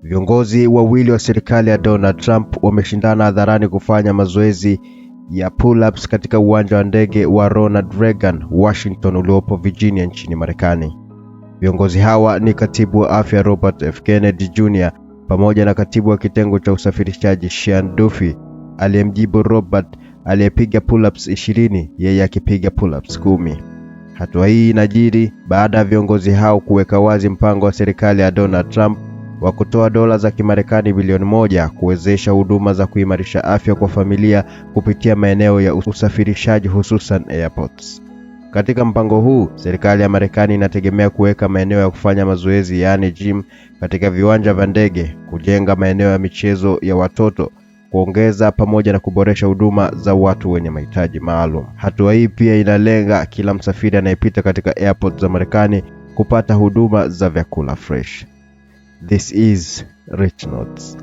Viongozi wawili wa serikali ya Donald Trump wameshindana hadharani kufanya mazoezi ya pull-ups katika uwanja wa ndege wa Ronald Reagan, Washington uliopo Virginia nchini Marekani. Viongozi hawa ni katibu wa afya Robert F. Kennedy Jr. pamoja na katibu wa kitengo cha usafirishaji Sean Duffy, aliyemjibu Robert aliyepiga pull-ups 20, yeye akipiga pull-ups 10. Hatua hii inajiri baada ya viongozi hao kuweka wazi mpango wa serikali ya Donald Trump wa kutoa dola za Kimarekani bilioni 1 kuwezesha huduma za kuimarisha afya kwa familia kupitia maeneo ya usafirishaji hususan airports. Katika mpango huu, serikali ya Marekani inategemea kuweka maeneo ya kufanya mazoezi yaani gym katika viwanja vya ndege, kujenga maeneo ya michezo ya watoto, kuongeza pamoja na kuboresha huduma za watu wenye mahitaji maalum. Hatua hii pia inalenga kila msafiri anayepita katika airport za Marekani kupata huduma za vyakula fresh. This is Rich Notes.